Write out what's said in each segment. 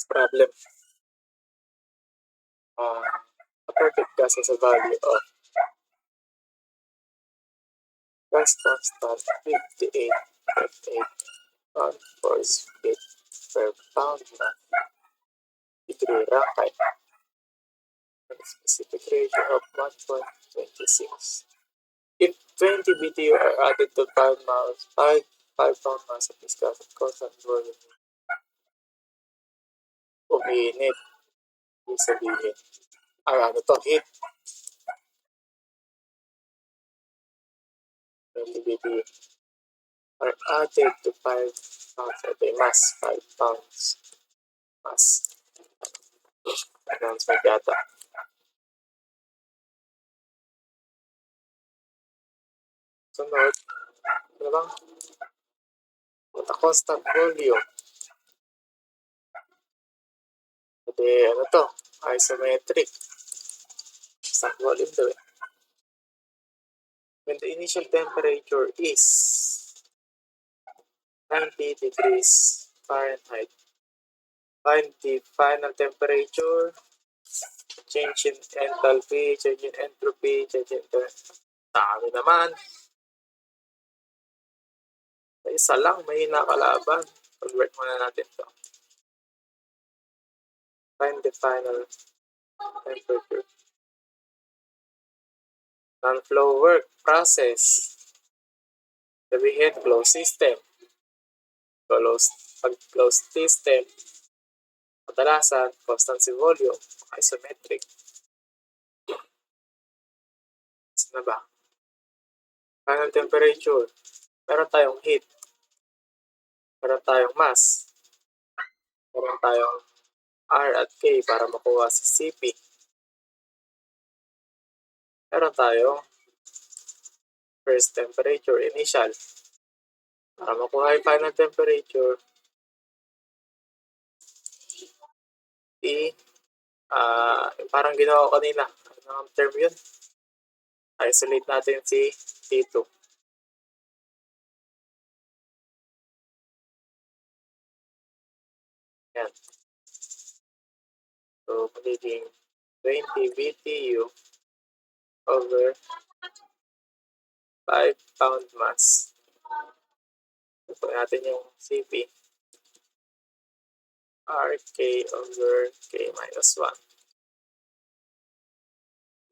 problem. A perfect gas has a value of gas constant 58.8 pound force feet per pound mass degree Rankine and a specific ratio of 1.26. If 20 BTU are added to 5 pound mass of this gas at constant volume, uminit. Ibig sabihin, heat, 20 BTU are added to 5 pounds of the mass, 5 pounds mass. Announcement yata. Sunod, ano bang? At a constant volume. Pwede, ano to? Isometric. Constant volume daw eh. When the initial temperature is 90 degrees Fahrenheit, find the final temperature, change in enthalpy, change in entropy, change in... Dami naman. Isa lang, may nakalaban. Convert muna natin to. Find the final temperature. Non-flow work process. Sabihin, closed system. Pag closed system, kadalasan, constancy volume, isometric. Saan na ba? Final temperature. Meron tayong heat. Meron tayong mass. Meron tayong R at K para makuha si CP. Meron tayong first temperature, initial. Para makuha yung final temperature, parang ginawa ko kanina. Anong term yun? Isolate natin si T2. Yan. So, magiging 20 BTU over 5 pound mass. Ito natin yung CP. RK over K minus 1.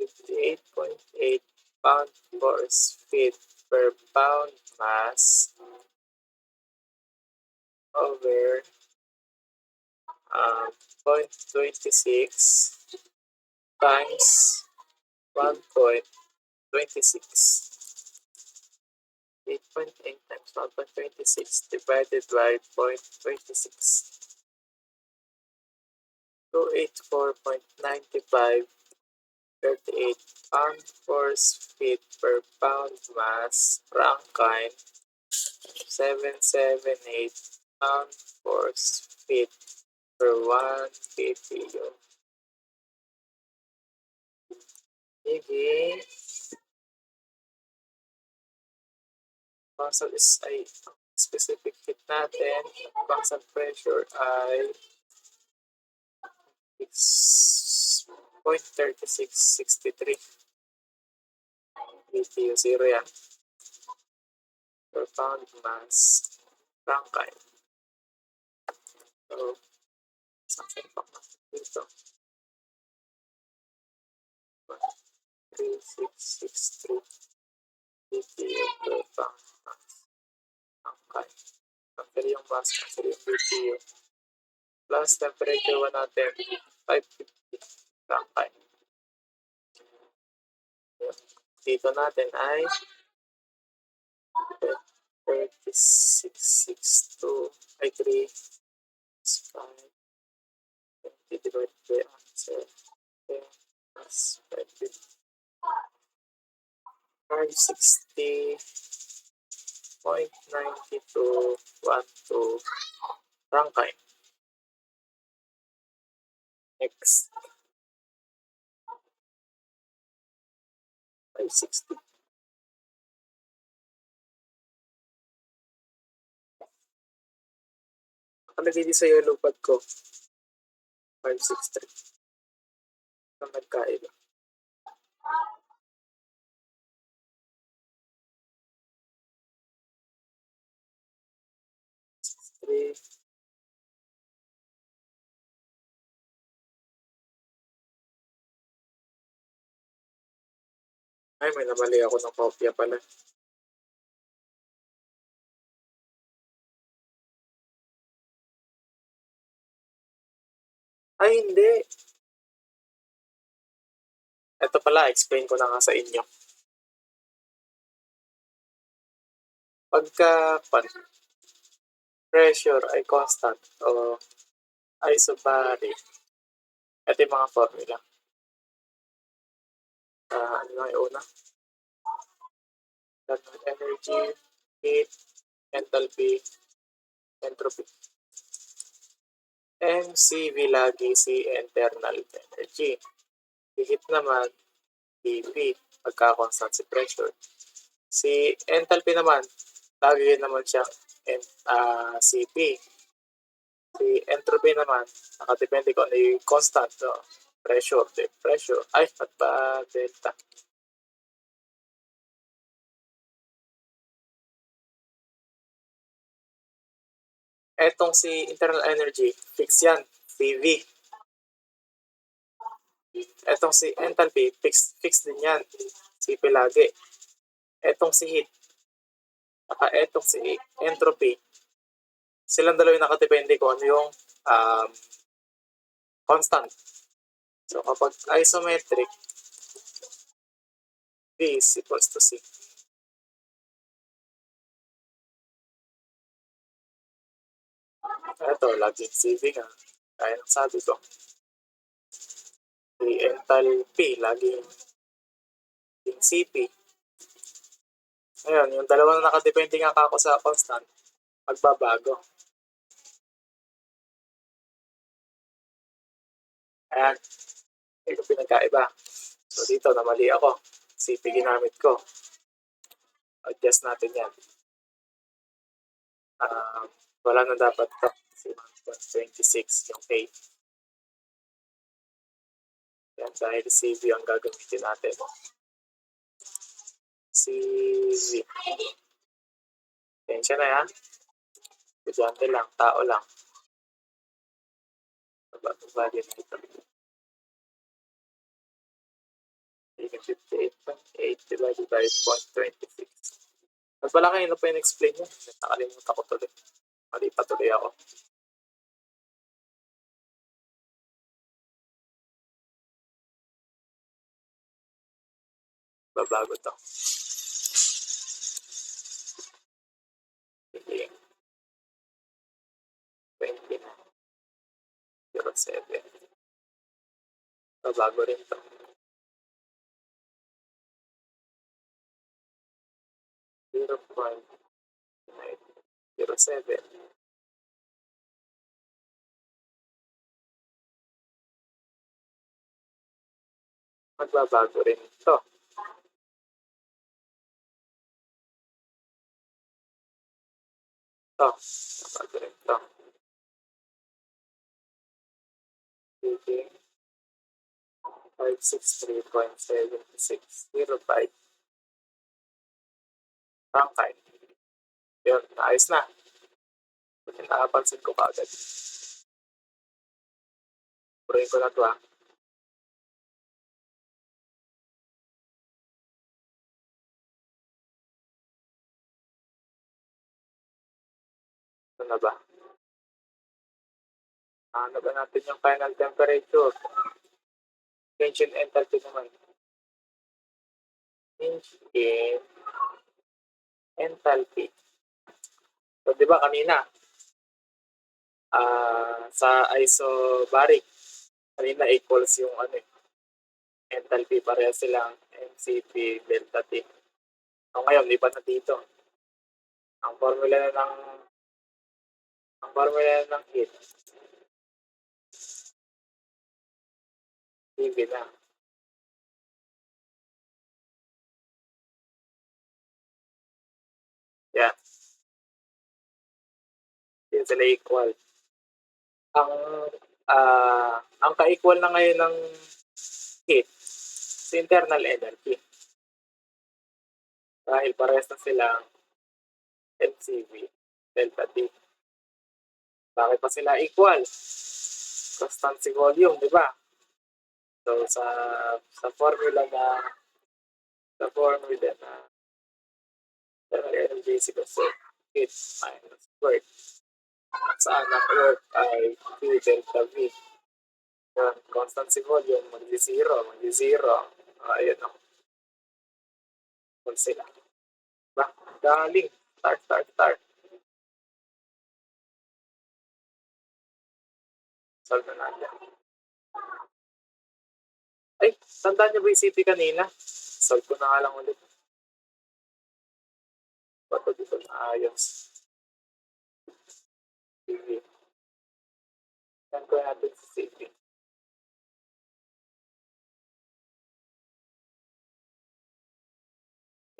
58.8 pound force feet per pound mass over 0.26 times 1.26. 8.8 times 1.26 divided by 0.26. 284.95 38 pound force feet per pound mass Rankine 778 pound force feet per 1 BTU. Higing constant is ay specific heat natin, constant pressure ay 6.3663 BTU, 0 yan. Per pound mass Rankine. So, something pa dito. 3663 BTU per pound mass Rankine. Cancel yung mass, cancel yung BTU. Plus temperature 1 natin, 550 Rankine. Dito natin ay 3662 ay 3 5 divided by answer 10 plus 560.9212 Rankine. Next, 560. Nakalagay din sa yellow pad ko. 563. Ang nagkaiba. 3. Ay, may namali ako ng kopya pala. Ay, hindi. Ito pala, explain ko na nga sa inyo. Pagka pressure ay constant o isobaric, ito yung mga formula. Ano nga yung una? Energy, heat, enthalpy, entropy. MCV lagi si internal energy. Si heat naman, TP, pagka-constant si pressure. Si enthalpy naman, lagi naman siya CP. Si entropy naman, nakadepende kung ano yung constant, no? Pressure, ay, at ba delta. Etong si internal energy, fix yan, CV. Etong si enthalpy, fix din yan, CP lagi. Etong si heat, saka etong si entropy, silang dalawa yung nakadepende kung ano yung constant. So kapag isometric, V is equals to C. Ito, laging CV nga. Kaya nang sabi ko. Si enthalpy, laging CP. Ngayon, yung dalawang nakadepende nga kako sa constant, magbabago. Ayan. Ito pinagkaiba. So dito, namali ako. CP ginamit ko. Adjust natin yan. Wala na dapat to. Si 1.26 yung A. Yan, dahil CV ang gagamitin natin. CV. Tensya na yan. Estudyante lang, tao lang. Value nito. 58.8 divided by 0.26. At pala kayo pa yung explain nyo. Nakalimutan ko tuloy. Mali pa tuloy ako. Babago to. Sige. 20 na. 07. Babago rin to. 0.907. Magbabago rin to. Magbabago rin to. Sige. 563.7605. Rangkay. Yun, naayos na. Nakapansin ko kagad. Puruin ko na to ha. Ito na ba? Ano ba natin yung final temperature? Change in enthalpy naman. Change in enthalpy. So, di ba kanina, sa isobaric, kanina equals yung enthalpy, pareha silang MCP delta T. So, ngayon, lipat na dito. Ang formula ng heat, TV na. Yan. Yan sila equal. Ang ang ka-equal na ngayon ng heat sa internal energy. Dahil parehas na silang MCV, delta T. Bakit pa sila equal? Constancy volume, di ba? So, sa formula na thermal energy is equal to heat minus work. Saan ang work ay Q delta V. Yan, constancy volume, mag-zero. Ayun o. Kung sila. Diba? Galing. Start. Solve na natin. Ay, tandaan niyo ba yung city kanina? Solve ko na nga lang ulit. Bato dito na ayos. Sige. Yan ko natin sa city.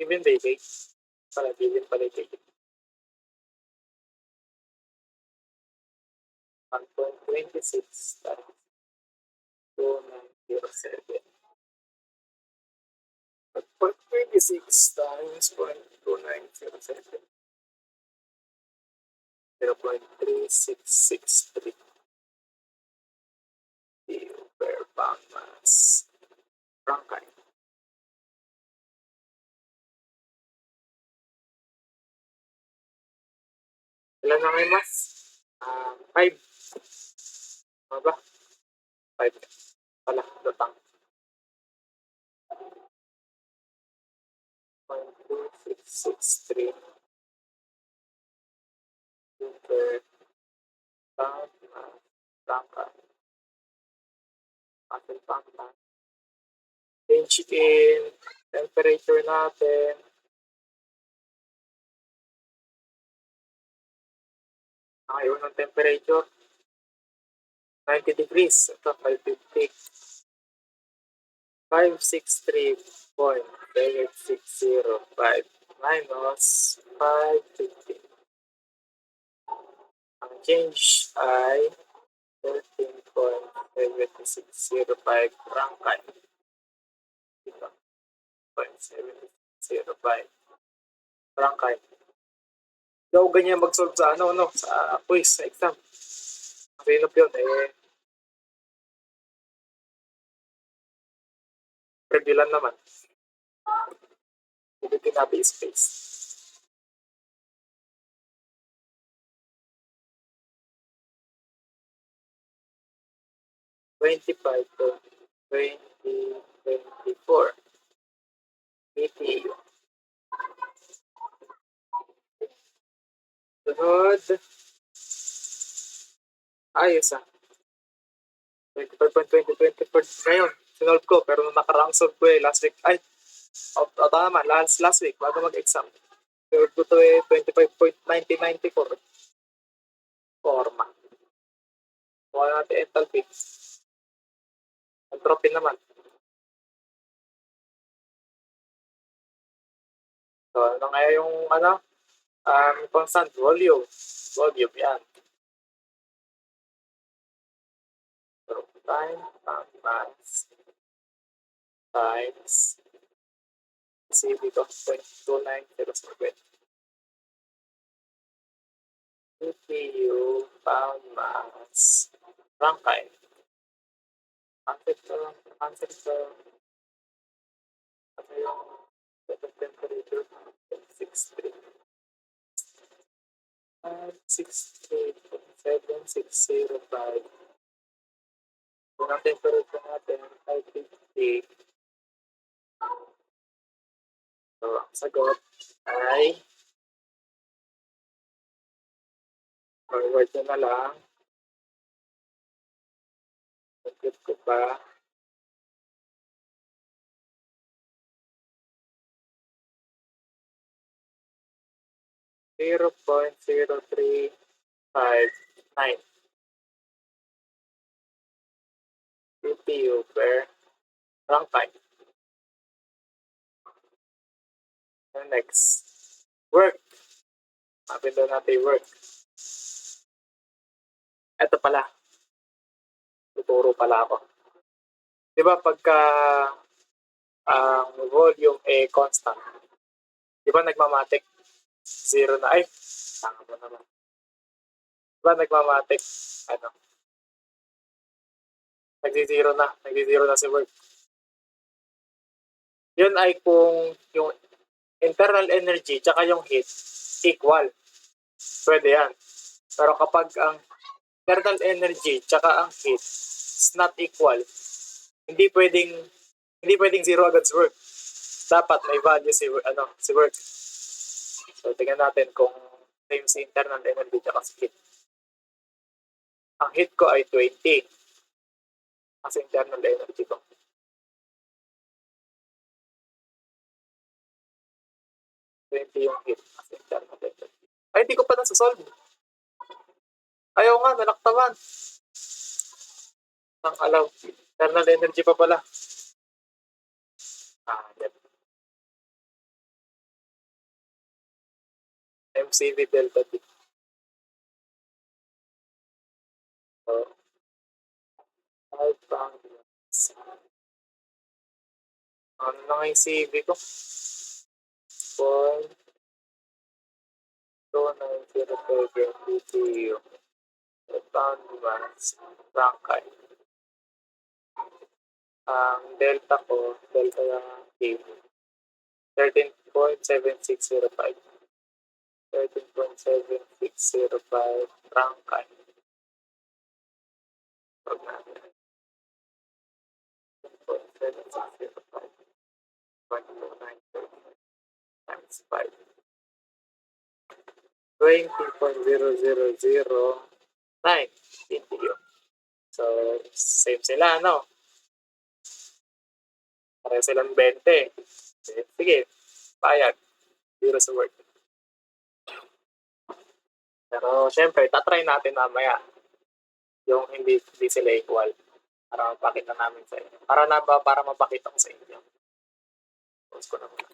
Given by base. Given pala yung base. 1.26 times 2907. 1.26 times 0.2907. 0.3663 kilo per pound mass. Rankine. Ilan na ngayon, mas? 5. Ano ba? 5. Pala, datang. 0.2663 per pound mass. Rankine. Ating pound mass. Change in temperature natin. Ayaw ng temperature. 90 degrees. Ito, 550. 563.7605 minus 550. Ang change ay 13.7605 Rankine. Ito, 0.7605 Rankine. Daw ganyan mag-solve sa sa quiz, sa exam. Masinop yun, preview lang naman. Ulitin natin space. $25 to 2024 BTU. Sunod. Ayos 25.2024 ngayon. Sinolve ko, pero nung nakaraang solve ko last week. Ay, tama, last week, bago mag-exam. Sinolve ko to 25.1994. Forma. Kuha natin enthalpy. Entropy naman. So, ano nga yung constant volume. Volume, yan. So, time, mass, times, kasi dito, 0.2907. BTU, pound mass, Rankine. Answer to, ano yung temperature? 63. 63.7605. Kung ang temperature natin, 550. So, ang sagot ay forward na lang. Sagot ko pa. $0.0359 BTU per Rankine. And next, work. Mapin daw natin work. Ito pala. Tuturo pala ako. Di ba pagka ang volume constant, di ba nagmamatic? Zero na. Ay, tanga mo naman. Di ba nagmamatic? Ano? Nagzi-zero na si work. Yun ay kung yung internal energy tsaka yung heat equal. Pwede yan. Pero kapag ang internal energy tsaka ang heat is not equal, hindi pwedeng zero agad si work. Dapat may value si work. So tingnan natin kung same si internal energy tsaka si heat. Ang heat ko ay 20. Ang internal energy ko. 20 yung heat. Ang internal energy. Ay, hindi ko pa nasa-solve. Ayaw nga, nalaktawan. Ang alaw. Internal energy pa pala. Yan. MCV delta T. So, 5 pounds. Ano na nga yung CV ko? 0.2907 BTU. 5 pound mass. Rankine. Ang delta ko, delta yung T. 13.7605. 13.7605 Rankine. Huwag natin. 13.7605 times 5. 20.0009 BTU. So, same sila, no? Pareho silang 20. Sige, payag. Zero sa work. Pero, syempre, tatry natin mamaya yung hindi sila equal para mapakita namin sa inyo. Para mapakita ko sa inyo. Pause ko naman.